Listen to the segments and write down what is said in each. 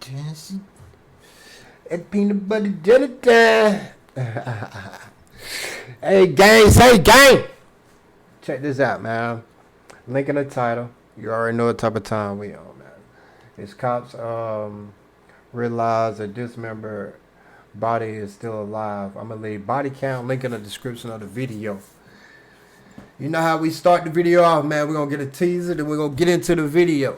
Jesse. That peanut butter jelly time. Hey, gang, say gang. Check this out, man. Link in the title. You already know what type of time we on, man. It's cops realize a dismembered body is still alive. I'm going to leave body count link in the description of the video. You know how we start the video off, man. We're going to get a teaser, then we're going to get into the video.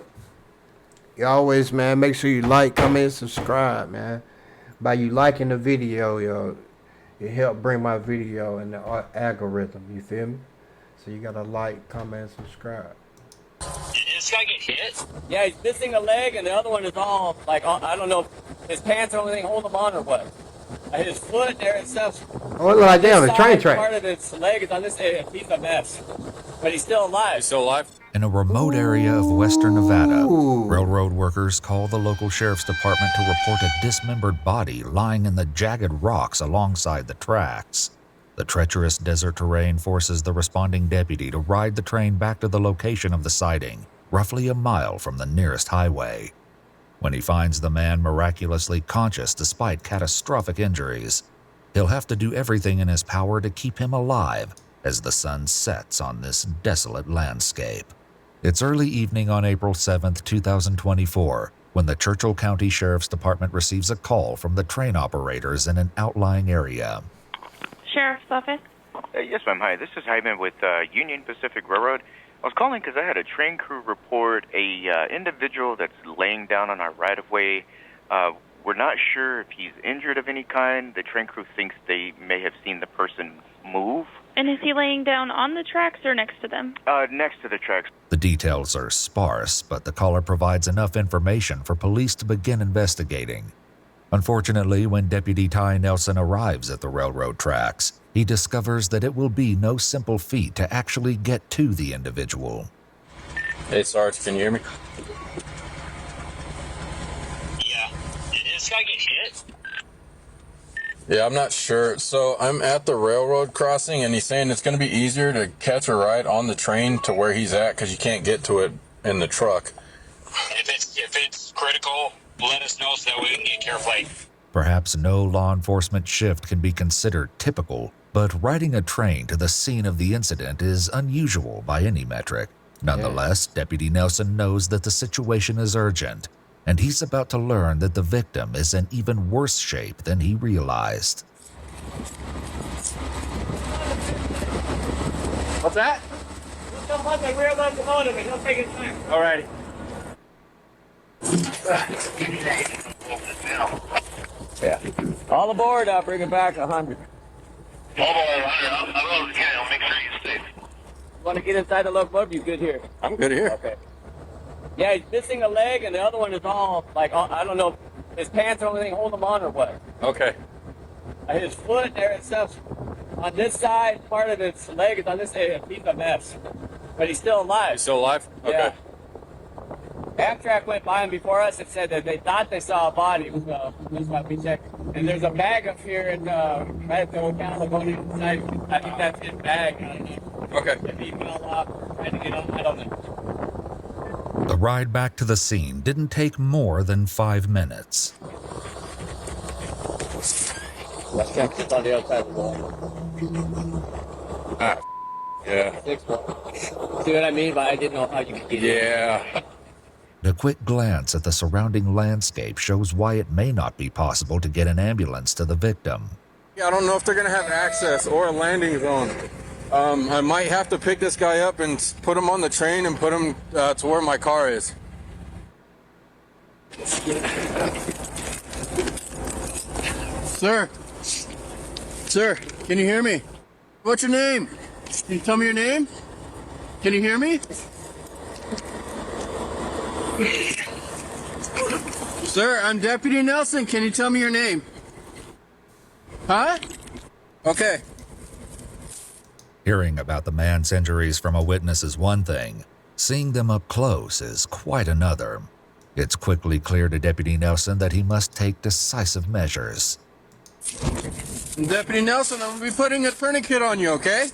You always, man, make sure you like, comment, subscribe, man. By you liking the video, yo, it help bring my video in the algorithm, you feel me? So you got to like, comment, subscribe. Did this guy get hit? Yeah, he's missing a leg, and the other one is all, like, I don't know if his pants or anything hold him on or what. His foot there and stuff. Oh, it look like damn, a train track. Part of his leg is on this area. He's a mess. But he's still alive. He's still alive? In a remote area of western Nevada, Ooh. railroad workers call the local sheriff's department to report a dismembered body lying in the jagged rocks alongside the tracks. The treacherous desert terrain forces the responding deputy to ride the train back to the location of the sighting, roughly a mile from the nearest highway. When he finds the man miraculously conscious despite catastrophic injuries, he'll have to do everything in his power to keep him alive as the sun sets on this desolate landscape. It's early evening on April 7, 2024, when the Churchill County Sheriff's Department receives a call from the train operators in an outlying area. Sheriff's office? Yes, ma'am. Hi, this is Hyman with Union Pacific Railroad. I was calling because I had a train crew report a individual that's laying down on our right-of-way. We're not sure if he's injured of any kind. The train crew thinks they may have seen the person move. And is he laying down on the tracks or next to them? Next to the tracks. The details are sparse, but the caller provides enough information for police to begin investigating. Unfortunately, when Deputy Ty Nelson arrives at the railroad tracks, he discovers that it will be no simple feat to actually get to the individual. Hey, Sarge, can you hear me? Yeah. Did this guy get hit? Yeah, I'm not sure. So I'm at the railroad crossing, and he's saying it's going to be easier to catch a ride on the train to where he's at because you can't get to it in the truck. If it's critical, let us know so that we can get care flight. Perhaps no law enforcement shift can be considered typical, but riding a train to the scene of the incident is unusual by any metric. Nonetheless, Deputy Nelson knows that the situation is urgent, and he's about to learn that the victim is in even worse shape than he realized. What's that? He'll jump on the rear locomotive and he'll take his time. All right. Yeah. All aboard, I'll bring it back 100. I'll make sure you stay. Want to get inside the locomotive? You good here? I'm good here. Okay. Yeah, he's missing a leg, and the other one is all, like, I don't know if his pants or anything hold him on or what. Okay. His foot there and stuff on this side, part of his leg is on this area. He's a mess. But he's still alive. He's still alive? Okay. Yeah. Amtrak went by him before us and said that they thought they saw a body. That's why we checked. And there's a bag up here and right at the hotel going inside. I think that's his bag. I don't know. Okay. If he fell off, tried to get up, I don't know. The ride back to the scene didn't take more than 5 minutes. Let's check this on the outside of the wall. Ah, yeah. 6-1. See what I mean? But I didn't know how you could get in. Yeah. A quick glance at the surrounding landscape shows why it may not be possible to get an ambulance to the victim. Yeah, I don't know if they're going to have access or a landing zone. I might have to pick this guy up and put him on the train and put him to where my car is. Sir, can you hear me? What's your name? Can you tell me your name? Can you hear me? Sir, I'm Deputy Nelson. Can you tell me your name? Huh? Okay. Hearing about the man's injuries from a witness is one thing. Seeing them up close is quite another. It's quickly clear to Deputy Nelson that he must take decisive measures. Deputy Nelson, I'm going to be putting a tourniquet on you, okay?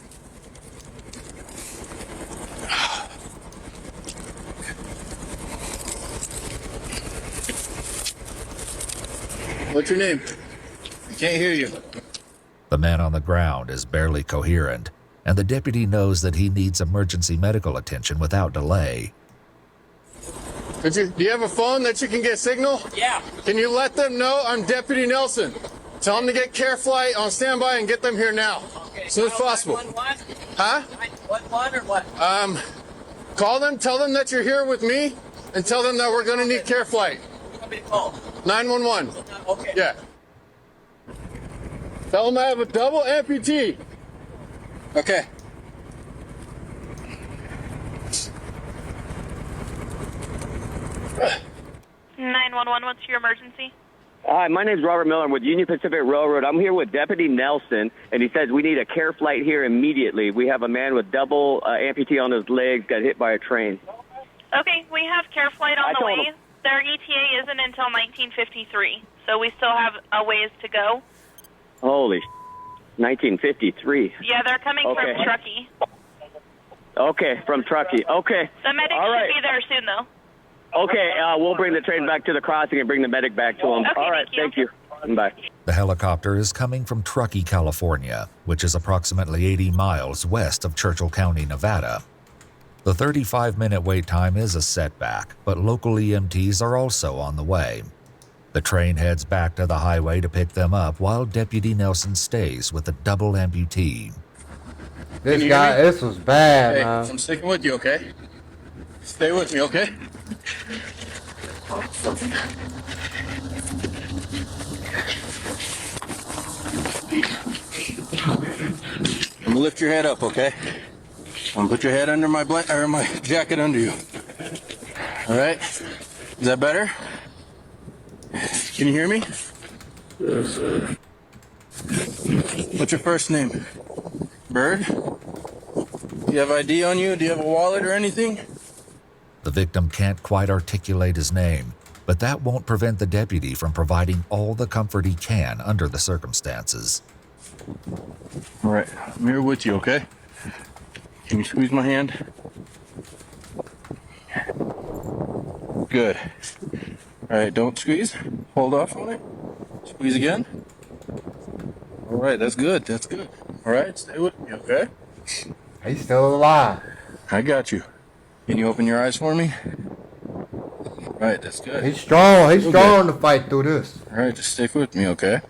What's your name? I can't hear you. The man on the ground is barely coherent, and the deputy knows that he needs emergency medical attention without delay. Do you have a phone that you can get signal? Yeah. Can you let them know I'm Deputy Nelson? Tell them to get care flight on standby and get them here now. Okay. As soon as possible. 911? Huh? 911 or what? Call them, tell them that you're here with me, and tell them that we're going to need care flight. You want me to call? 911. Okay. Yeah. Tell them I have a double amputee. Okay. 911, what's your emergency? Hi, my name's Robert Miller. I'm with Union Pacific Railroad. I'm here with Deputy Nelson, and he says we need a care flight here immediately. We have a man with double amputee on his legs, got hit by a train. Okay, we have care flight on the way. Their ETA isn't until 1953, so we still have a ways to go. Holy 1953. Yeah, they're coming Okay. from Truckee. Okay, from Truckee. Okay. The medic All right. should be there soon, though. Okay, we'll bring the train back to the crossing and bring the medic back to him. Okay, All right, thank you. Bye. The helicopter is coming from Truckee, California, which is approximately 80 miles west of Churchill County, Nevada. The 35-minute wait time is a setback, but local EMTs are also on the way. The train heads back to the highway to pick them up while Deputy Nelson stays with the double amputee. This you guy, hear me? this was bad, Hey, man. I'm sticking with you, okay? Stay with me, okay? I'm gonna lift your head up, okay? I'm gonna put your head under my my jacket under you. All right? Is that better? Can you hear me? Yes, sir. What's your first name? Bird? Do you have ID on you? Do you have a wallet or anything? The victim can't quite articulate his name, but that won't prevent the deputy from providing all the comfort he can under the circumstances. All right, I'm here with you, okay? Can you squeeze my hand? Good. All right, don't squeeze. Hold off on it. Squeeze again. All right, that's good. That's good. All right, stay with me, okay? He's still alive. I got you. Can you open your eyes for me? All right, that's good. He's strong. He's Okay. strong to fight through this. All right, just stick with me, okay?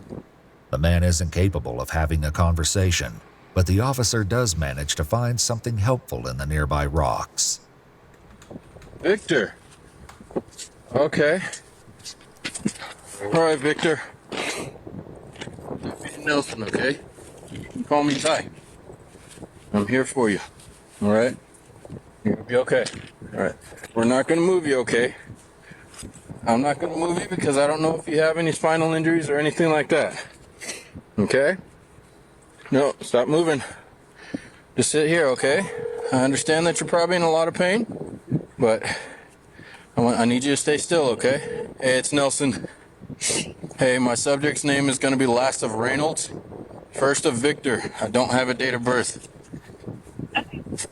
The man isn't capable of having a conversation, but the officer does manage to find something helpful in the nearby rocks. Victor. Okay. All right, Victor. Deputy Nelson, okay? You can call me Ty. I'm here for you. All right? You're gonna be okay. All right. We're not gonna move you, okay? I'm not gonna move you because I don't know if you have any spinal injuries or anything like that. Okay? No, stop moving. Just sit here, okay? I understand that you're probably in a lot of pain, but I need you to stay still, okay? Hey, it's Nelson. Hey, my subject's name is going to be last of Reynolds, first of Victor. I don't have a date of birth.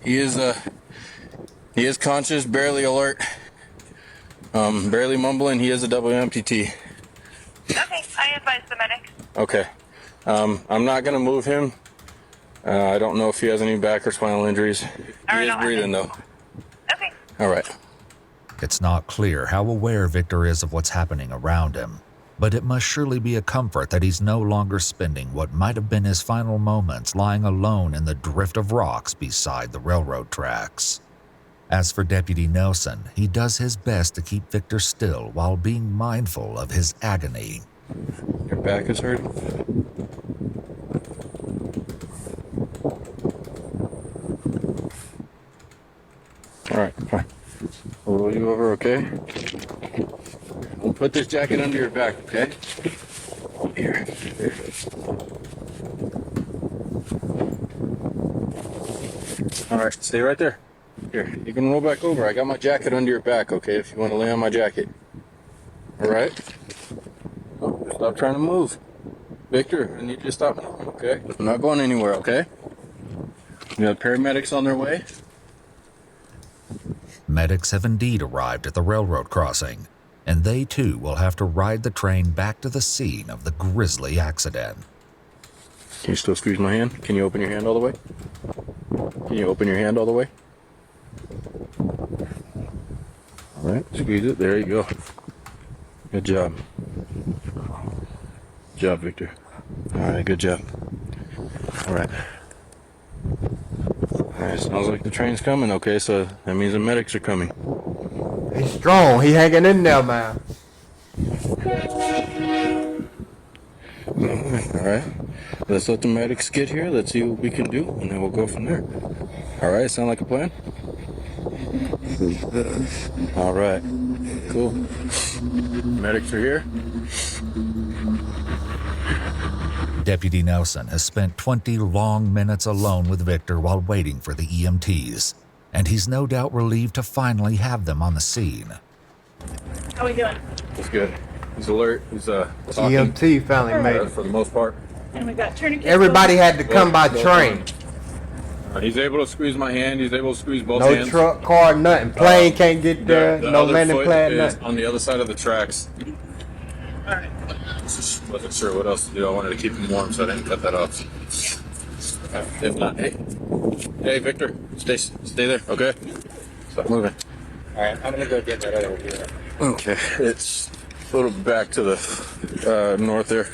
He is conscious, barely alert, barely mumbling. He is a double amputee. Okay, I advise the medic. Okay. I'm not going to move him. I don't know if he has any back or spinal injuries. He is breathing, though. Okay. All right. It's not clear how aware Victor is of what's happening around him, but it must surely be a comfort that he's no longer spending what might have been his final moments lying alone in the drift of rocks beside the railroad tracks. As for Deputy Nelson, he does his best to keep Victor still while being mindful of his agony. Your back is hurting? All right, fine. I'll roll you over, okay? We'll put this jacket under your back, okay? Here. All right, stay right there. Here, you can roll back over. I got my jacket under your back, okay, if you want to lay on my jacket. All right? Oh, stop trying to move. Victor, I need you to stop moving, okay? I'm not going anywhere, okay? We have paramedics on their way. Medics have indeed arrived at the railroad crossing. and they too will have to ride the train back to the scene of the grisly accident. Can you still squeeze my hand? Can you open your hand all the way? Can you open your hand all the way? All right, squeeze it. There you go. Good job. Good job, Victor. All right, good job. All right. All right, sounds like the train's coming. Okay, so that means the medics are coming. He's strong. He hanging in there, man. All right, let's let the medics get here. Let's see what we can do, and then we'll go from there. All right, sound like a plan? All right, cool. Medics are here. Deputy Nelson has spent 20 long minutes alone with Victor while waiting for the EMTs, and he's no doubt relieved to finally have them on the scene. How we doing? It's good. He's alert. He's talking. EMT finally made it. For the most part. And we got tourniquets. Everybody had to come by train. He's able to squeeze my hand. He's able to squeeze both No hands. truck, car, nothing. Plane can't get there. The No other landing foot plan, is nothing. on the other side of the tracks. All right. Just wasn't sure what else to do. I wanted to keep him warm, so I didn't cut that off. If not, hey, Victor, stay there, okay? Stop moving. All right, I'm gonna go get that other one. Okay, it's a little back to the north there.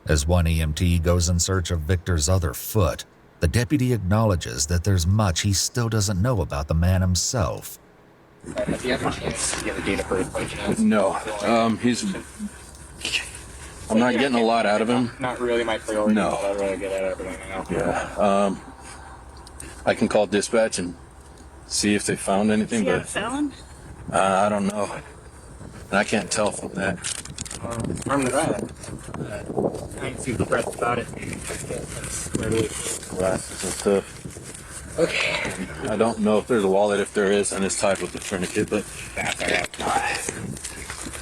As one EMT goes in search of Victor's other foot, the deputy acknowledges that there's much he still doesn't know about the man himself. Do you have a chance to get the data birth by chance? No, I'm not getting a lot out of him. Not really my priority. No. I'd really get out of everything now. Yeah, I can call dispatch and see if they found anything, but felon? I don't know. And I can't tell from that. Armed to that. I can see the breath about it. Glasses and stuff. Okay. I don't know if there's a wallet. If there is, and it's tied with the tourniquet, but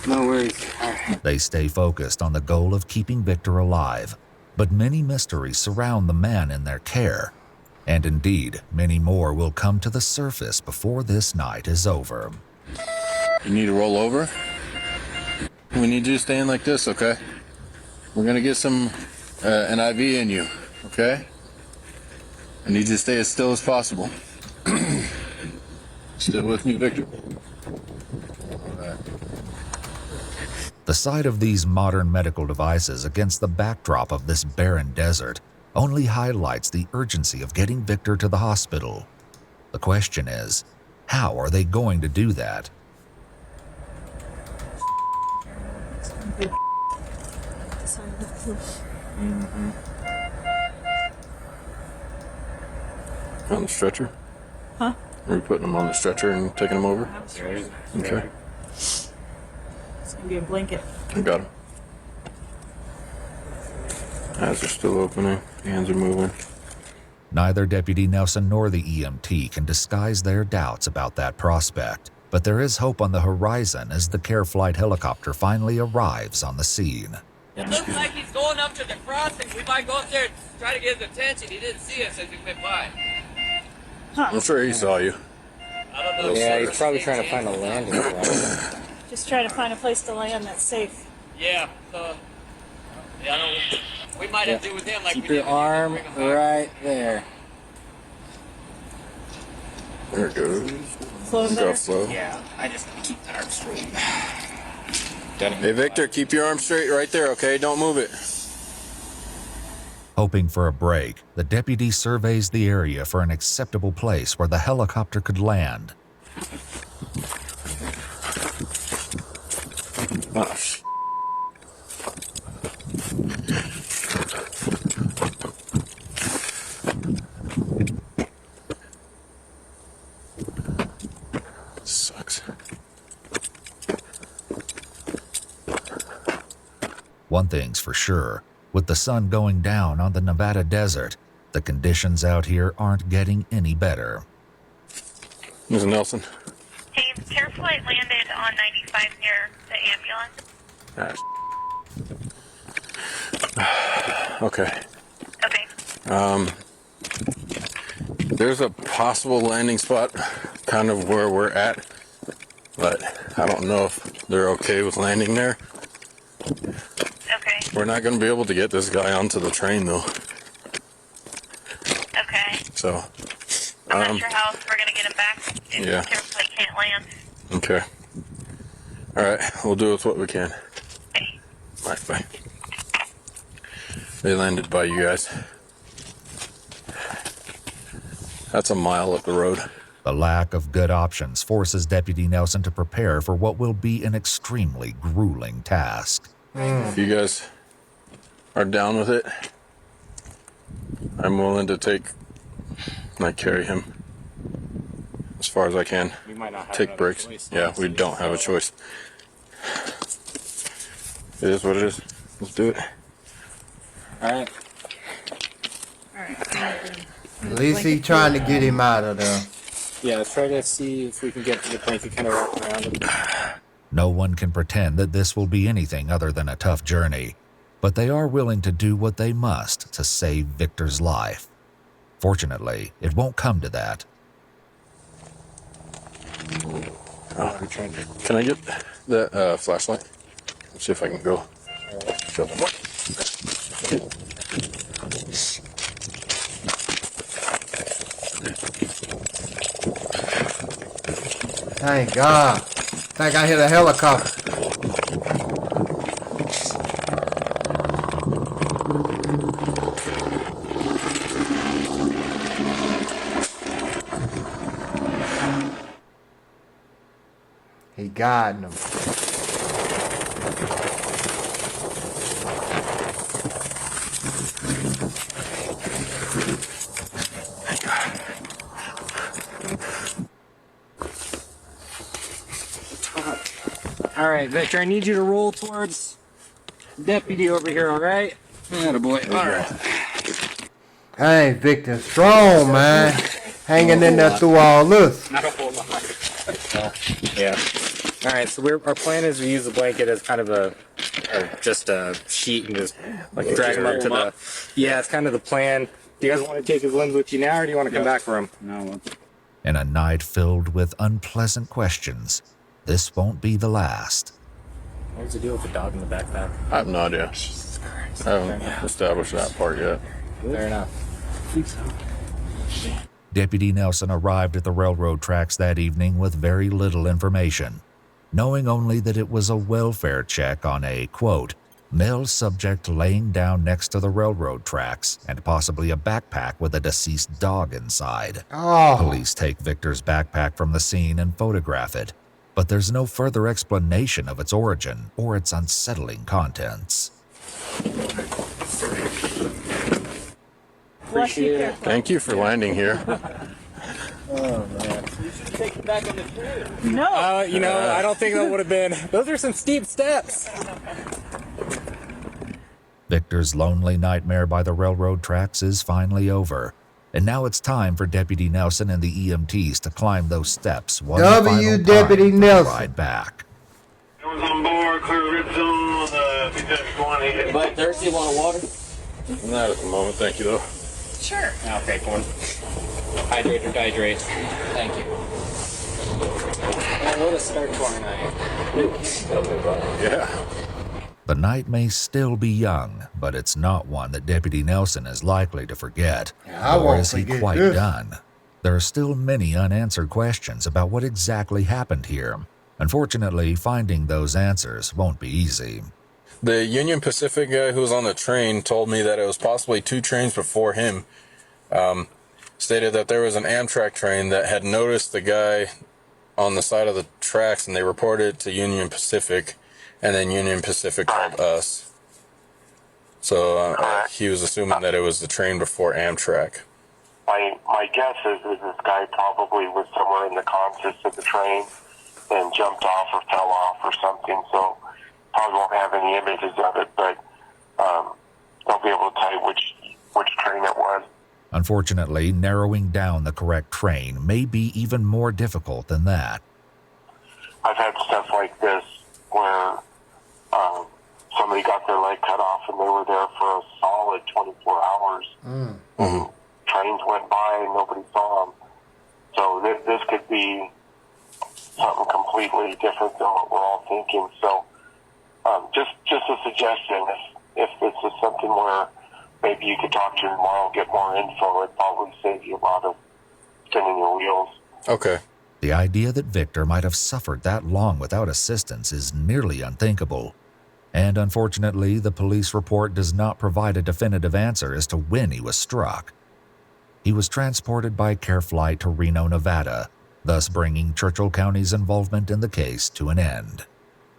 No worries. All right. They stay focused on the goal of keeping Victor alive, but many mysteries surround the man in their care. And indeed, many more will come to the surface before this night is over. you need to roll over. We need you to stay in like this, okay? We're gonna get some an IV in you, okay? I need you to stay as still as possible. Still with me, Victor? The sight of these modern medical devices against the backdrop of this barren desert only highlights the urgency of getting Victor to the hospital. The question is, how are they going to do that? On the stretcher? Huh? Are you putting him on the stretcher and taking him over? Okay, It's gonna be a blanket. I got him. Eyes are still opening, hands are moving. Neither Deputy Nelson nor the EMT can disguise their doubts about that prospect, but there is hope on the horizon as the care flight helicopter finally arrives on the scene. It looks like he's going up to the crossing. We might go up there and try to get his attention. He didn't see us as we went by. I'm sure he saw you. I don't know. Yeah, he's probably trying to find a landing spot. Just trying to find a place to land that's safe. Yeah, so yeah, I don't. We might have to do with him like Keep we did your with you. arm Bring him back. right there. There it goes. Flow Got better. flow. Yeah, I just keep that arm straight. Hey, Victor, keep your arm straight right there, okay? Don't move it. Hoping for a break, the deputy surveys the area for an acceptable place where the helicopter could land. Oh, sh- Sucks. One thing's for sure, with the sun going down on the Nevada desert, the conditions out here aren't getting any better. Mr. Nelson. Hey, care flight landed on 95 near the ambulance. Okay. Okay. There's a possible landing spot kind of where we're at. but I don't know if they're okay with landing there. Okay. We're not going to be able to get this guy onto the train, though. Okay. So, I'm not sure how else we're going to get him back if yeah. he can't land. Okay. All right, we'll do with what we can. Bye. They landed by you guys. That's a mile up the road. The lack of good options forces Deputy Nelson to prepare for what will be an extremely grueling task. If you guys are down with it, I'm willing to carry him as far as I can. We might not have Take breaks. Yeah, we don't have a choice. It is what it is. Let's do it. All right. At least he's trying to get him out of there. Yeah, let's try to see if we can get to the blanket kind of wrap around him. No one can pretend that this will be anything other than a tough journey, but they are willing to do what they must to save Victor's life. Fortunately, it won't come to that. Can I get that flashlight? Let's see if I can go. Thank God. Think I hit a helicopter. He got him. All right, Victor, I need you to roll towards deputy over here, all right? Attaboy. All right. Hey, Victor, strong, man. Hanging in there through all this. Not a whole lot. Yeah. All right, so our plan is we use the blanket as kind of just a sheet and just like drag him up to the. Yeah, it's kind of the plan. Do you guys want to take his limbs with you now, or do you want to come back for him? No. In a night filled with unpleasant questions, this won't be the last. What's the deal with the dog in the backpack? I have no idea. I haven't established that part yet. Fair enough. Deputy Nelson arrived at the railroad tracks that evening with very little information, knowing only that it was a welfare check on a, quote, male subject laying down next to the railroad tracks and possibly a backpack with a deceased dog inside. Oh. Police take Victor's backpack from the scene and photograph it, but there's no further explanation of its origin or its unsettling contents. Thank you for landing here. Oh, man. You should take him back on the train. No. I don't think that would have been. Those are some steep steps. Victor's lonely nightmare by the railroad tracks is finally over, and now it's time for Deputy Nelson and the EMTs to climb those steps one final time Deputy for the Nelson. ride back. Everyone's on board, clear red zone, B-51. But thirsty, want water? Not at the moment, thank you though. Sure. Okay, corn. Hydrate or dihydrate. Thank you. What a start to our night. Yeah. The night may still be young, but it's not one that Deputy Nelson is likely to forget. I Or won't is he forget quite this. done? There are still many unanswered questions about what exactly happened here. Unfortunately, finding those answers won't be easy. The Union Pacific guy who was on the train told me that it was possibly 2 trains before him. Stated that there was an Amtrak train that had noticed the guy on the side of the tracks, and they reported it to Union Pacific, and then Union Pacific called us. So he was assuming that it was the train before Amtrak. My guess is this guy probably was somewhere in the consist of the train and jumped off or fell off or something, so probably won't have any images of it, but they'll be able to tell you which train it was. Unfortunately, narrowing down the correct train may be even more difficult than that. I've had stuff like this where somebody got their leg cut off and they were there for a solid 24 hours. Mm-hmm. Trains went by and nobody saw them. So this could be something completely different than what we're all thinking. So, just a suggestion. If this is something where maybe you could talk to him tomorrow and get more info, it'd probably save you a lot of spinning your wheels. Okay. The idea that Victor might have suffered that long without assistance is nearly unthinkable. And unfortunately, the police report does not provide a definitive answer as to when he was struck. He was transported by care flight to Reno, Nevada, thus bringing Churchill County's involvement in the case to an end.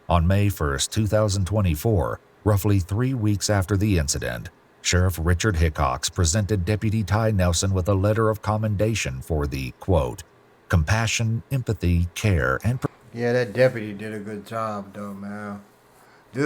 On May 1, 2024, roughly 3 weeks after the incident, Sheriff Richard Hickox presented Deputy Ty Nelson with a letter of commendation for the, quote, compassion, empathy, care, and... Yeah, that deputy did a good job, though, man.